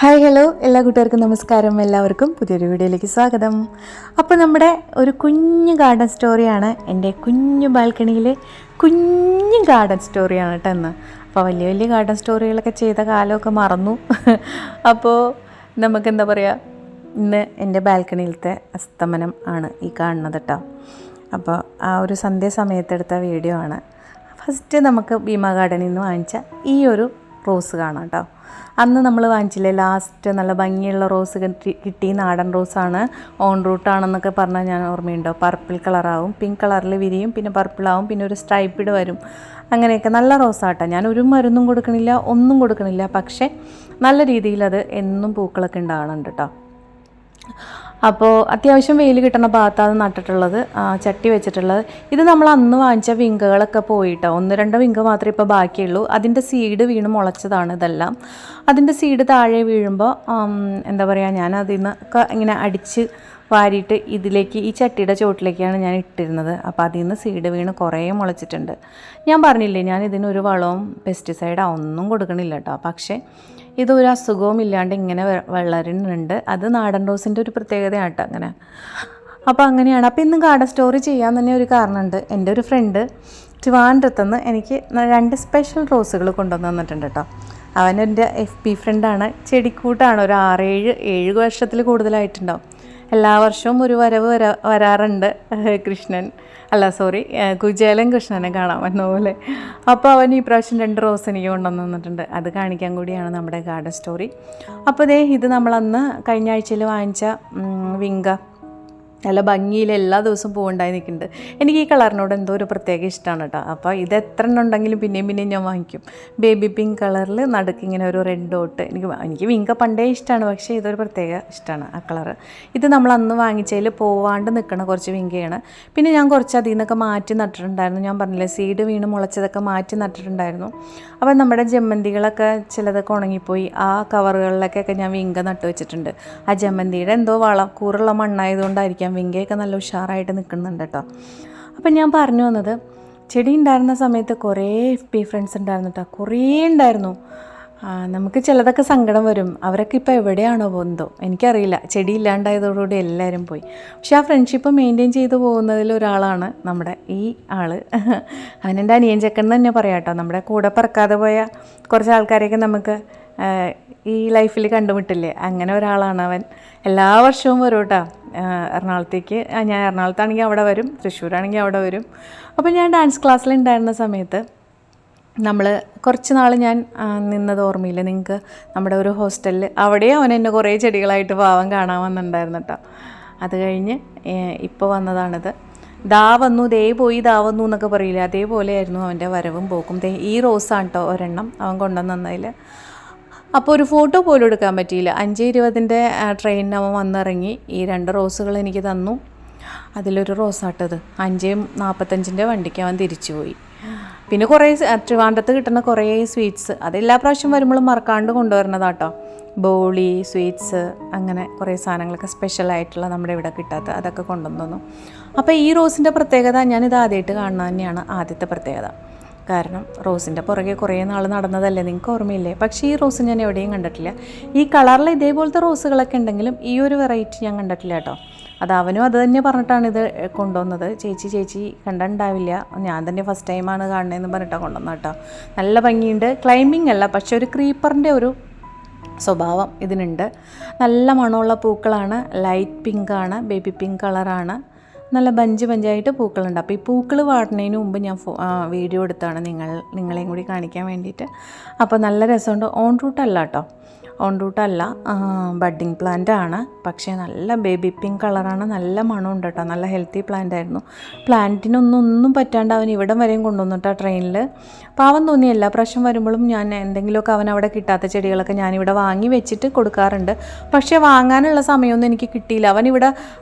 Hi hello എല്ലാ കൂട്ടുകാർക്കും നമസ്കാരം. എല്ലാവർക്കും പുതിയൊരു വീഡിയോയിലേക്ക് സ്വാഗതം. അപ്പോൾ നമ്മുടെ ഒരു കുഞ്ഞു ഗാർഡൻ സ്റ്റോറിയാണ്, എൻ്റെ കുഞ്ഞു ബാൽക്കണിയിലെ കുഞ്ഞു ഗാർഡൻ സ്റ്റോറിയാണ് കേട്ടോ ഇന്ന്. അപ്പോൾ വലിയ വലിയ ഗാർഡൻ സ്റ്റോറികളൊക്കെ ചെയ്ത കാലമൊക്കെ മറന്നു. അപ്പോൾ നമുക്കെന്താ പറയുക, ഇന്ന് എൻ്റെ ബാൽക്കണിയിലത്തെ അസ്തമനം ആണ് ഈ കാണുന്നത് കേട്ടോ. അപ്പോൾ ആ ഒരു സന്ധ്യാസമയത്തെടുത്ത വീഡിയോ ആണ്. ഫസ്റ്റ് നമുക്ക് ഭീമ ഗാർഡനിൽ നിന്ന് വാങ്ങിച്ച ഈ ഒരു റോസ് കാണാം കേട്ടോ. അന്ന് നമ്മൾ വാങ്ങിച്ചില്ലേ ലാസ്റ്റ് നല്ല ഭംഗിയുള്ള റോസ് കിട്ടി, നാടൻ റോസാണ്, ഓൺ റൂട്ടാണെന്നൊക്കെ പറഞ്ഞാൽ ഞാൻ ഓർമ്മയുണ്ടോ. പർപ്പിൾ കളറാവും, പിങ്ക് കളറിൽ വിരിയും, പിന്നെ പർപ്പിളാവും, പിന്നെ ഒരു സ്ട്രൈപ്പിഡ് വരും, അങ്ങനെയൊക്കെ നല്ല റോസാട്ടോ. ഞാൻ ഒരു മരുന്നും കൊടുക്കണില്ല, ഒന്നും കൊടുക്കണില്ല, പക്ഷേ നല്ല രീതിയിൽ അത് എന്നും പൂക്കളൊക്കെ ഉണ്ടാകുന്നുണ്ട് കേട്ടോ. അപ്പോൾ അത്യാവശ്യം വെയിൽ കിട്ടുന്ന ഭാഗത്താണ് നട്ടിട്ടുള്ളത്, ചട്ടി വെച്ചിട്ടുള്ളത്. ഇത് നമ്മൾ അന്ന് വാങ്ങിച്ച വിങ്കകളൊക്കെ പോയിട്ടോ, 1-2 വിങ്ക മാത്രമേ ഇപ്പോൾ ബാക്കിയുള്ളൂ. അതിൻ്റെ സീഡ് വീണ് മുളച്ചതാണ് ഇതെല്ലാം. അതിൻ്റെ സീഡ് താഴെ വീഴുമ്പോൾ എന്താ പറയുക, ഞാൻ അതിൽ നിന്ന് ഇങ്ങനെ അടിച്ച് വാരിയിട്ട് ഇതിലേക്ക്, ഈ ചട്ടിയുടെ ചുവട്ടിലേക്കാണ് ഞാൻ ഇട്ടിരുന്നത്. അപ്പോൾ അതിൽ നിന്ന് സീഡ് വീണ് കുറേ മുളച്ചിട്ടുണ്ട്. ഞാൻ പറഞ്ഞില്ലേ, ഞാൻ ഇതിനൊരു വളവും പെസ്റ്റിസൈഡോ ഒന്നും കൊടുക്കണില്ല കേട്ടോ. പക്ഷേ ഇതൊരു അസുഖവും ഇല്ലാണ്ട് ഇങ്ങനെ വളരുന്നുണ്ട്. അത് നാടൻ റോസിൻ്റെ ഒരു പ്രത്യേകതയാണ് കേട്ടോ അങ്ങനെ. അപ്പോൾ അങ്ങനെയാണ്. അപ്പോൾ ഇന്ന് ഗാർഡൻ സ്റ്റോറി ചെയ്യാൻ തന്നെ ഒരു കാരണമുണ്ട്. എൻ്റെ ഒരു ഫ്രണ്ട് ട്രിവാൻഡ്രത്തുനിന്ന് എനിക്ക് 2 സ്പെഷ്യൽ റോസുകൾ കൊണ്ടുവന്ന് തന്നിട്ടുണ്ട് കേട്ടോ. അവനെൻ്റെ FB ഫ്രണ്ടാണ്, ചെടിക്കൂട്ടാണ്. ഒരു 6-7 വർഷത്തിൽ കൂടുതലായിട്ടുണ്ടാവും. എല്ലാ വർഷവും ഒരു വരാറുണ്ട്. കുചേലൻ കൃഷ്ണനെ കാണാൻ വന്ന പോലെ. അപ്പോൾ അവൻ ഈ പ്രാവശ്യം 2 റോസ് എനിക്ക് കൊണ്ടുവന്ന് തന്നിട്ടുണ്ട്. അത് കാണിക്കാൻ കൂടിയാണ് നമ്മുടെ ഗാർഡൻ സ്റ്റോറി. അപ്പോൾ ഇത് നമ്മളന്ന് കഴിഞ്ഞ ആഴ്ചയിൽ വാങ്ങിച്ച വിങ്ക നല്ല ഭംഗിയിൽ എല്ലാ ദിവസവും പൂവുണ്ടായി നിൽക്കുന്നുണ്ട്. എനിക്ക് ഈ കളറിനോട് എന്തോ ഒരു പ്രത്യേക ഇഷ്ടമാണ് കേട്ടോ. അപ്പോൾ ഇത് എത്ര എണ്ണം ഉണ്ടെങ്കിലും പിന്നെയും ഞാൻ വാങ്ങിക്കും. ബേബി പിങ്ക് കളറിൽ നടുക്ക് ഇങ്ങനെ ഒരു റെഡ് ഡോട്ട്. എനിക്ക് വിങ്ക പണ്ടേ ഇഷ്ടമാണ്, പക്ഷേ ഇതൊരു പ്രത്യേക ഇഷ്ടമാണ് ആ കളറ്. ഇത് നമ്മൾ അന്ന് വാങ്ങിച്ചതിൽ പോവാണ്ട് നിൽക്കണ കുറച്ച് വിങ്കയാണ്. പിന്നെ ഞാൻ കുറച്ച് അതിൽ നിന്നൊക്കെ മാറ്റി നട്ടിട്ടുണ്ടായിരുന്നു. ഞാൻ പറഞ്ഞില്ലേ, സീഡ് വീണ് മുളച്ചതൊക്കെ മാറ്റി നട്ടിട്ടുണ്ടായിരുന്നു. അപ്പോൾ നമ്മുടെ ജമന്തികളൊക്കെ ചിലതൊക്കെ ഉണങ്ങിപ്പോയി. ആ കവറുകളിലൊക്കെ ഞാൻ വിങ്ക നട്ട് വെച്ചിട്ടുണ്ട്. ആ ജമന്തിയുടെ എന്തോ കൂറുള്ള മണ്ണായതുകൊണ്ടായിരിക്കും വിങ്കയൊക്കെ നല്ല ഉഷാറായിട്ട് നിൽക്കുന്നുണ്ട് കേട്ടോ. അപ്പം ഞാൻ പറഞ്ഞു വന്നത്, ചെടി ഉണ്ടായിരുന്ന സമയത്ത് കുറേ FB ഫ്രണ്ട്സ് ഉണ്ടായിരുന്നു കേട്ടോ, കുറേ ഉണ്ടായിരുന്നു. നമുക്ക് ചിലതൊക്കെ സങ്കടം വരും, അവരൊക്കെ ഇപ്പോൾ എവിടെയാണോ പോകുന്നതോ എനിക്കറിയില്ല. ചെടി ഇല്ലാണ്ടായതോടുകൂടി എല്ലാവരും പോയി. പക്ഷെ ആ ഫ്രണ്ട്ഷിപ്പ് മെയിൻറ്റെയിൻ ചെയ്ത് പോകുന്നതിൽ ഒരാളാണ് നമ്മുടെ ഈ ആൾ. അവനെൻ്റെ അനിയൻ ചെക്കൻ തന്നെ പറയാം കേട്ടോ. നമ്മുടെ കൂടെ പറക്കാതെ പോയ കുറച്ച് ആൾക്കാരെയൊക്കെ നമുക്ക് ഈ ലൈഫിൽ കണ്ടുമുട്ടില്ലേ, അങ്ങനെ ഒരാളാണ് അവൻ. എല്ലാ വർഷവും വരും കേട്ടോ എറണാകുളത്തേക്ക്. ഞാൻ എറണാകുളത്താണെങ്കിൽ അവിടെ വരും, തൃശ്ശൂരാണെങ്കിൽ അവിടെ വരും. അപ്പോൾ ഞാൻ ഡാൻസ് ക്ലാസ്സിലുണ്ടായിരുന്ന സമയത്ത് നമ്മൾ കുറച്ച് നാൾ ഞാൻ നിന്നത് ഓർമ്മയില്ല നിങ്ങൾക്ക്, നമ്മുടെ ഒരു ഹോസ്റ്റലിൽ. അവിടെ അവൻ എന്നെ കുറേ ചെടികളായിട്ട് പാവം കാണാൻ വന്നിട്ടുണ്ടായിരുന്നു കേട്ടോ. അത് കഴിഞ്ഞ് ഇപ്പോൾ വന്നതാണിത്. ദാ വന്നു, ദേ പോയി, ദാ വന്നു എന്നൊക്കെ പറയില്ല, അതേപോലെയായിരുന്നു അവൻ്റെ വരവും പോക്കും. ഈ റോസാണ് കേട്ടോ ഒരെണ്ണം അവൻ കൊണ്ടുവന്നതിൽ. അപ്പോൾ ഒരു ഫോട്ടോ പോലും എടുക്കാൻ പറ്റിയില്ല. 5:20 ട്രെയിനിന് അവൻ വന്നിറങ്ങി. ഈ 2 റോസുകൾ എനിക്ക് തന്നു. അതിലൊരു റോസാട്ടത് 5:45 വണ്ടിക്ക് അവൻ തിരിച്ചു പോയി. പിന്നെ കുറേ ട്രിവാൻഡ്രത്ത് കിട്ടുന്ന കുറേ സ്വീറ്റ്സ്, അത് എല്ലാ പ്രാവശ്യം വരുമ്പോഴും മറക്കാണ്ട് കൊണ്ടുവരുന്നതാട്ടോ. ബോളി, സ്വീറ്റ്സ്, അങ്ങനെ കുറേ സാധനങ്ങളൊക്കെ സ്പെഷ്യലായിട്ടുള്ള നമ്മുടെ ഇവിടെ കിട്ടാത്ത അതൊക്കെ കൊണ്ടുവന്നു. അപ്പോൾ ഈ റോസിൻ്റെ പ്രത്യേകത, ഞാനിത് ആദ്യമായിട്ട് കാണുന്നത് തന്നെയാണ് ആദ്യത്തെ പ്രത്യേകത. കാരണം റോസിൻ്റെ പുറകെ കുറേ നാൾ നടന്നതല്ലേ, നിങ്ങൾക്ക് ഓർമ്മയില്ലേ. പക്ഷേ ഈ റോസ് ഞാൻ എവിടെയും കണ്ടിട്ടില്ല. ഈ കളറിൽ ഇതേപോലത്തെ റോസുകളൊക്കെ ഉണ്ടെങ്കിലും ഈ ഒരു വെറൈറ്റി ഞാൻ കണ്ടിട്ടില്ല കേട്ടോ. അത് അവനും അത് തന്നെ പറഞ്ഞിട്ടാണ് ഇത് കൊണ്ടുവന്നത്. ചേച്ചി കണ്ടിട്ടുണ്ടാവില്ല, ഞാൻ തന്നെ ഫസ്റ്റ് ടൈമാണ് കാണുന്നതെന്ന് പറഞ്ഞിട്ടാണ് കൊണ്ടുവന്നത് കേട്ടോ. നല്ല ഭംഗിയുണ്ട്. ക്ലൈമ്പിംഗ് അല്ല, പക്ഷേ ഒരു ക്രീപ്പറിൻ്റെ ഒരു സ്വഭാവം ഇതിനുണ്ട്. നല്ല മണമുള്ള പൂക്കളാണ്, ലൈറ്റ് പിങ്കാണ്, ബേബി പിങ്ക് കളറാണ്. നല്ല ബഞ്ചായിട്ട് പൂക്കളുണ്ട്. അപ്പോൾ ഈ പൂക്കൾ വാടുന്നതിന് മുമ്പ് ഞാൻ വീഡിയോ എടുത്താണ് നിങ്ങളെയും കൂടി കാണിക്കാൻ വേണ്ടിയിട്ട്. അപ്പോൾ നല്ല രസമുണ്ട്. ഓൺ റൂട്ടല്ല കേട്ടോ, ഓൺ റൂട്ടല്ല, ബഡ്ഡിങ് പ്ലാന്റ് ആണ്. പക്ഷേ നല്ല ബേബി പിങ്ക് കളറാണ്, നല്ല മണമുണ്ട് കേട്ടോ. നല്ല ഹെൽത്തി പ്ലാന്റ് ആയിരുന്നു. പ്ലാന്റിനൊന്നും പറ്റാണ്ട് അവൻ ഇവിടം വരെയും കൊണ്ടുവന്നിട്ടാ ട്രെയിനിൽ. പാവം തോന്നി. എല്ലാ പ്രാവശ്യം വരുമ്പോഴും ഞാൻ എന്തെങ്കിലുമൊക്കെ അവൻ അവിടെ കിട്ടാത്ത ചെടികളൊക്കെ ഞാനിവിടെ വാങ്ങി വെച്ചിട്ട് കൊടുക്കാറുണ്ട്. പക്ഷേ വാങ്ങാനുള്ള സമയമൊന്നും എനിക്ക് കിട്ടിയില്ല. അവനിവിടെ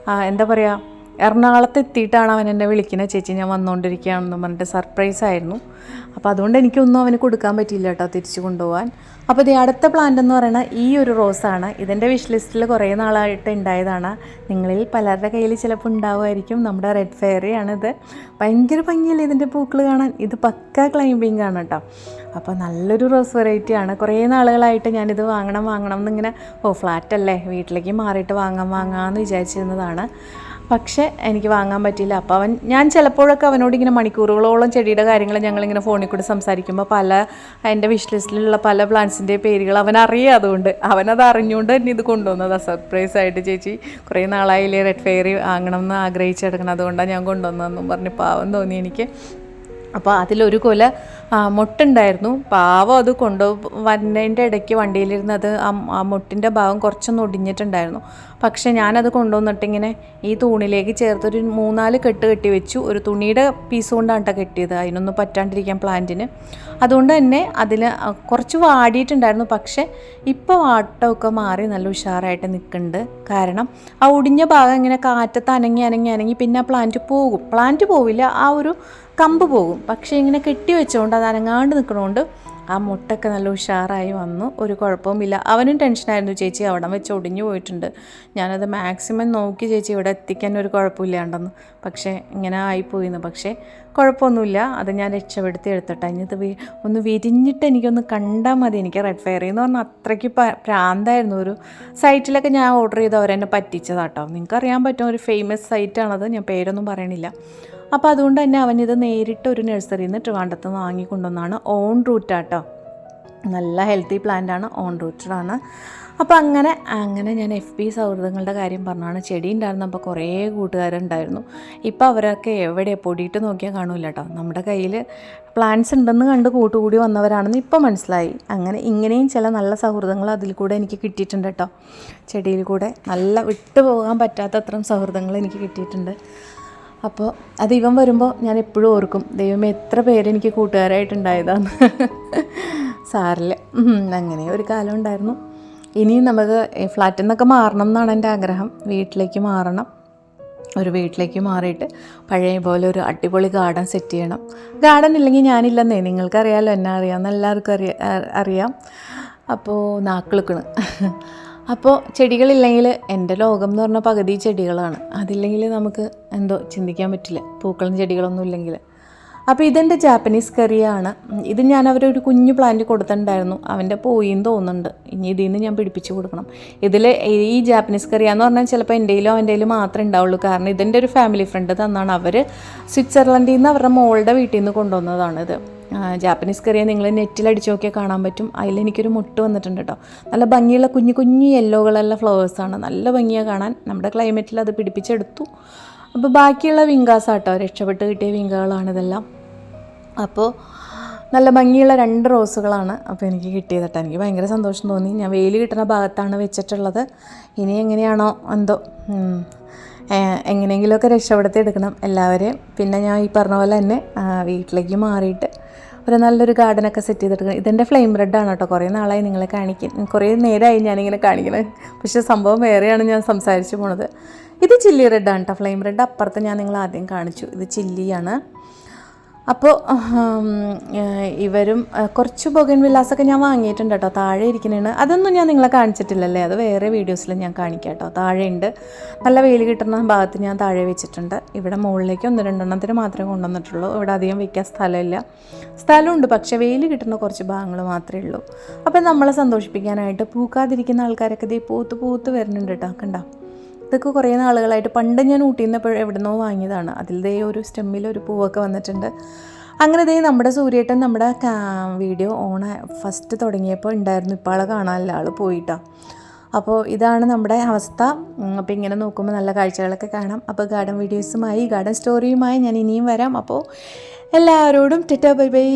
എന്താ പറയുക, എറണാകുളത്ത് എത്തിയിട്ടാണ് അവൻ എന്നെ വിളിക്കുന്നത്, ചേച്ചി ഞാൻ വന്നുകൊണ്ടിരിക്കുകയാണെന്ന് പറഞ്ഞിട്ട് സർപ്രൈസ് ആയിരുന്നു. അപ്പോൾ അതുകൊണ്ട് എനിക്കൊന്നും അവന് കൊടുക്കാൻ പറ്റിയില്ല കേട്ടോ, തിരിച്ചു കൊണ്ടുപോകാൻ. അപ്പോൾ ഇത് അടുത്ത പ്ലാന്റ് എന്ന് പറയുന്നത് ഈ ഒരു റോസാണ്. ഇതിൻ്റെ വിഷ് ലിസ്റ്റിൽ കുറേ നാളായിട്ട് ഉണ്ടായതാണ്. നിങ്ങളിൽ പലരുടെ കയ്യിൽ ചിലപ്പോൾ ഉണ്ടാവുമായിരിക്കും. നമ്മുടെ റെഡ് ഫെയറിയാണിത്. ഭയങ്കര ഭംഗിയല്ലേ ഇതിൻ്റെ പൂക്കൾ കാണാൻ. ഇത് പക്ക ക്ലൈമ്പിംഗ് ആണ് കേട്ടോ. അപ്പോൾ നല്ലൊരു റോസ് വെറൈറ്റിയാണ്. കുറേ നാളുകളായിട്ട് ഞാനിത് വാങ്ങണം എന്നിങ്ങനെ, ഫ്ലാറ്റല്ലേ വീട്ടിലേക്ക് മാറിയിട്ട് വാങ്ങാമെന്ന് വിചാരിച്ചിരുന്നതാണ്. പക്ഷേ എനിക്ക് വാങ്ങാൻ പറ്റിയില്ല. അപ്പോൾ ഞാൻ ചിലപ്പോഴൊക്കെ അവനോട് ഇങ്ങനെ മണിക്കൂറുകളോളം ചെടിയുടെ കാര്യങ്ങൾ ഞങ്ങളിങ്ങനെ ഫോണിൽ കൂടി സംസാരിക്കുമ്പോൾ എൻ്റെ വിഷ് ലിസ്റ്റിലുള്ള പല പ്ലാന്റ്സിൻ്റെ പേരുകൾ അവനറിയാം. അതുകൊണ്ട് അവനത് അറിഞ്ഞുകൊണ്ട് തന്നെ ഇത് കൊണ്ടുവന്നതാണ് സർപ്രൈസായിട്ട്. ചേച്ചി കുറേ നാളായില്ലേ റെഡ് ഫെയറി വാങ്ങണമെന്ന് ആഗ്രഹിച്ചെടുക്കണം, അതുകൊണ്ടാണ് ഞാൻ കൊണ്ടുവന്നതെന്നും പറഞ്ഞ് പാവം തോന്നി എനിക്ക്. അപ്പോൾ അതിലൊരു കൊല മുട്ടുണ്ടായിരുന്നു. പാവം അത് വരുന്നതിൻ്റെ ഇടയ്ക്ക് വണ്ടിയിലിരുന്ന് ആ മുട്ടിൻ്റെ ഭാഗം കുറച്ചൊന്ന് ഒടിഞ്ഞിട്ടുണ്ടായിരുന്നു. പക്ഷേ ഞാനത് കൊണ്ടുവന്നിട്ടിങ്ങനെ ഈ തൂണിലേക്ക് ചേർത്തൊരു 3-4 കെട്ട് കെട്ടി വെച്ചു. ഒരു തുണിയുടെ പീസ് കൊണ്ടാണ് കേട്ടോ കെട്ടിയത്, അതിനൊന്നും പറ്റാണ്ടിരിക്കാൻ പ്ലാന്റിന്. അതുകൊണ്ട് തന്നെ അതിൽ കുറച്ച് വാടിയിട്ടുണ്ടായിരുന്നു. പക്ഷേ ഇപ്പോൾ വാട്ടമൊക്കെ മാറി നല്ല ഉഷാറായിട്ട് നിൽക്കുന്നുണ്ട്. കാരണം ആ ഒടിഞ്ഞ ഭാഗം ഇങ്ങനെ കാറ്റത്ത് അനങ്ങി പിന്നെ ആ പ്ലാന്റ് പോവില്ല, ആ ഒരു കമ്പ് പോകും. പക്ഷേ ഇങ്ങനെ കെട്ടി വെച്ചുകൊണ്ട് അത് അനങ്ങാണ്ട് നിൽക്കണോണ്ട് ആ മുട്ടൊക്കെ നല്ല ഉഷാറായി വന്നു. ഒരു കുഴപ്പവുമില്ല. അവനും ടെൻഷനായിരുന്നു, ചേച്ചി അവിടെ വെച്ച് ഒടിഞ്ഞു പോയിട്ടുണ്ട്. ഞാനത് മാക്സിമം നോക്കി ചേച്ചി ഇവിടെ എത്തിക്കാൻ ഒരു കുഴപ്പമില്ലാണ്ടെന്ന്. പക്ഷേ ഇങ്ങനെ ആയിപ്പോയിന്ന്. പക്ഷേ കുഴപ്പമൊന്നുമില്ല, അത് ഞാൻ രക്ഷപ്പെടുത്തി എടുത്തിട്ട്. ഇനിയത് ഒന്ന് വിരിഞ്ഞിട്ട് എനിക്കൊന്ന് കണ്ടാൽ മതി. എനിക്ക് റെഡ് ഫെയറി എന്ന് പറഞ്ഞാൽ അത്രയ്ക്ക് പ്രാന്തായിരുന്നു. ഒരു സൈറ്റിലൊക്കെ ഞാൻ ഓർഡർ ചെയ്ത് അവരെന്നെ പറ്റിച്ചതാട്ടോ. നിങ്ങൾക്കറിയാൻ പറ്റും, ഒരു ഫേമസ് സൈറ്റാണത്, ഞാൻ പേരൊന്നും പറയണില്ല. അപ്പോൾ അതുകൊണ്ട് തന്നെ അവനിത് നേരിട്ട് ഒരു നഴ്സറിയിൽ നിന്ന് ട്രിവാൻഡ്രത്ത് വാങ്ങിക്കൊണ്ടുവന്നാണ്. ഓൺ റൂട്ടാട്ടോ, നല്ല ഹെൽത്തി പ്ലാന്റാണ്, ഓൺ റൂട്ടഡാണ്. അപ്പോൾ അങ്ങനെ ഞാൻ FB സൗഹൃദങ്ങളുടെ കാര്യം പറഞ്ഞാണ്. ചെടി ഉണ്ടായിരുന്നപ്പോൾ കുറേ കൂട്ടുകാരുണ്ടായിരുന്നു. ഇപ്പോൾ അവരൊക്കെ എവിടെയാണ് പൊടിയിട്ട് നോക്കിയാൽ കാണില്ല കേട്ടോ. നമ്മുടെ കയ്യിൽ പ്ലാന്റ്സ് ഉണ്ടെന്ന് കണ്ട് കൂട്ടുകൂടി വന്നവരാണെന്ന് ഇപ്പോൾ മനസ്സിലായി. ഇങ്ങനെയും ചില നല്ല സൗഹൃദങ്ങൾ അതിൽ കൂടെ എനിക്ക് കിട്ടിയിട്ടുണ്ട് കേട്ടോ. ചെടിയിൽ കൂടെ നല്ല വിട്ടു പോകാൻ പറ്റാത്തത്രയും സൗഹൃദങ്ങൾ എനിക്ക് കിട്ടിയിട്ടുണ്ട്. അപ്പോൾ അത് ഇവൻ വരുമ്പോൾ ഞാൻ എപ്പോഴും ഓർക്കും, ദൈവമേ എത്ര പേരെനിക്ക് കൂട്ടുകാരായിട്ടുണ്ടായതാണ്. സാറില്ല, അങ്ങനെ ഒരു കാലം ഉണ്ടായിരുന്നു. ഇനിയും നമുക്ക് ഫ്ലാറ്റിൽ നിന്നൊക്കെ മാറണം എന്നാണ് എൻ്റെ ആഗ്രഹം. വീട്ടിലേക്ക് മാറണം. ഒരു വീട്ടിലേക്ക് മാറിയിട്ട് പഴയ പോലെ ഒരു അടിപൊളി ഗാർഡൻ സെറ്റ് ചെയ്യണം. ഗാർഡൻ ഇല്ലെങ്കിൽ ഞാനില്ലെന്നേ, നിങ്ങൾക്കറിയാമല്ലോ, എന്നെ അറിയാമെന്ന് എല്ലാവർക്കും അറിയാം. അപ്പോൾ നാക്കിളിക്കണ്. അപ്പോൾ ചെടികളില്ലെങ്കിൽ എൻ്റെ ലോകം എന്ന് പറഞ്ഞാൽ പകുതി ചെടികളാണ്. അതില്ലെങ്കിൽ നമുക്ക് എന്തോ ചിന്തിക്കാൻ പറ്റില്ല, പൂക്കളും ചെടികളൊന്നും ഇല്ലെങ്കിൽ. അപ്പോൾ ഇതെൻ്റെ ജാപ്പനീസ് കറിയാണ്. ഇത് ഞാൻ അവരൊരു കുഞ്ഞു പ്ലാന്റ് കൊടുത്തിട്ടുണ്ടായിരുന്നു, അവൻ്റെ പോയിന്ന് തോന്നുന്നുണ്ട്. ഇനി ഇതിൽ നിന്ന് ഞാൻ പിടിപ്പിച്ച് കൊടുക്കണം. ഇതിൽ ഈ ജാപ്പനീസ് കറിയാന്ന് പറഞ്ഞാൽ ചിലപ്പോൾ എൻ്റെയിലും അവൻ്റെയിലും മാത്രമേ ഉണ്ടാവുള്ളൂ. കാരണം ഇതിൻ്റെ ഒരു ഫാമിലി ഫ്രണ്ട് തന്നാണ്. അവർ സ്വിറ്റ്സർലൻഡിൽ നിന്ന് അവരുടെ മോളുടെ വീട്ടിൽ നിന്ന് കൊണ്ടുവന്നതാണിത്. ജാപ്പനീസ് കറിയെ നിങ്ങൾ നെറ്റിൽ അടിച്ച് നോക്കിയാൽ കാണാൻ പറ്റും. അതിലെനിക്കൊരു മുട്ട് വന്നിട്ടുണ്ട് കേട്ടോ. നല്ല ഭംഗിയുള്ള കുഞ്ഞു യെല്ലോ കളറുള്ള ഫ്ലവേഴ്സാണ്, നല്ല ഭംഗിയാണ് കാണാൻ. നമ്മുടെ ക്ലൈമറ്റിൽ അത് പിടിപ്പിച്ചെടുത്തു. അപ്പോൾ ബാക്കിയുള്ള വിങ്കാസാട്ടോ, രക്ഷപ്പെട്ട് കിട്ടിയ വിങ്കകളാണിതെല്ലാം. അപ്പോൾ നല്ല ഭംഗിയുള്ള 2 റോസുകളാണ് അപ്പോൾ എനിക്ക് കിട്ടിയത് കേട്ടോ. എനിക്ക് ഭയങ്കര സന്തോഷം തോന്നി. ഞാൻ വെയിൽ കിട്ടുന്ന ഭാഗത്താണ് വെച്ചിട്ടുള്ളത്. ഇനി എങ്ങനെയാണോ എന്തോ, എങ്ങനെയെങ്കിലുമൊക്കെ രക്ഷപ്പെടുത്തി എടുക്കണം എല്ലാവരെയും. പിന്നെ ഞാൻ ഈ പറഞ്ഞ പോലെ തന്നെ വീട്ടിലേക്ക് മാറിയിട്ട് ഒരു നല്ലൊരു ഗാർഡനൊക്കെ സെറ്റ് ചെയ്തെടുക്കണം. ഇതെൻ്റെ ഫ്ലെയിം റെഡാണ് കേട്ടോ. കുറേ നാളായി നിങ്ങളെ കുറേ നേരമായി ഞാനിങ്ങനെ കാണിക്കണത്. പക്ഷേ സംഭവം വേറെയാണ് ഞാൻ സംസാരിച്ച് പോണത്. ഇത് ചില്ലി റെഡാണ് കേട്ടോ. ഫ്ലെയിം റെഡ് അപ്പുറത്ത് ഞാൻ നിങ്ങൾ ആദ്യം കാണിച്ചു. ഇത് ചില്ലിയാണ്. അപ്പോൾ ഇവരും കുറച്ച് ബൊഗൻ വില്ലാസൊക്കെ ഞാൻ വാങ്ങിയിട്ടുണ്ട് കേട്ടോ. താഴെ ഇരിക്കുന്നതാണ്. അതൊന്നും ഞാൻ നിങ്ങളെ കാണിച്ചിട്ടില്ലല്ലേ, അത് വേറെ വീഡിയോസിൽ ഞാൻ കാണിക്കാം കേട്ടോ. താഴെയുണ്ട്, നല്ല വെയിൽ കിട്ടുന്ന ഭാഗത്ത് ഞാൻ താഴെ വെച്ചിട്ടുണ്ട്. ഇവിടെ മുകളിലേക്ക് 1-2 മാത്രമേ കൊണ്ടുവന്നിട്ടുള്ളൂ. ഇവിടെ അധികം വയ്ക്കാൻ സ്ഥലമുണ്ട്, പക്ഷേ വെയിൽ കിട്ടുന്ന കുറച്ച് ഭാഗങ്ങൾ മാത്രമേ ഉള്ളൂ. അപ്പം നമ്മളെ സന്തോഷിപ്പിക്കാനായിട്ട് പൂക്കാതിരിക്കുന്ന ആൾക്കാരൊക്കെ ദേ പൂത്ത് വരുന്നുണ്ട് കേട്ടോ. കണ്ടോ, ഇതൊക്കെ കുറേ നാളുകളായിട്ട്, പണ്ട് ഞാൻ ഊട്ടിയിൽ നിന്ന് എവിടുന്നോ വാങ്ങിയതാണ്. അതിൽ ദേ ഒരു സ്റ്റെമ്മിൽ ഒരു പൂവൊക്കെ വന്നിട്ടുണ്ട്. അങ്ങനെ ദേ നമ്മുടെ സൂര്യേട്ടൻ നമ്മുടെ വീഡിയോ ഫസ്റ്റ് തുടങ്ങിയപ്പോൾ ഉണ്ടായിരുന്നു. ഇപ്പോൾ ആളെ കാണാനില്ല, ആൾ പോയിട്ടാ. അപ്പോൾ ഇതാണ് നമ്മുടെ അവസ്ഥ. അപ്പോൾ ഇങ്ങനെ നോക്കുമ്പോൾ നല്ല കാഴ്ചകളൊക്കെ കാണാം. അപ്പോൾ ഗാർഡൻ വീഡിയോസുമായി, ഗാർഡൻ സ്റ്റോറിയുമായി ഞാൻ ഇനിയും വരാം. അപ്പോൾ എല്ലാവരോടും ടാറ്റാ ബൈ ബൈ.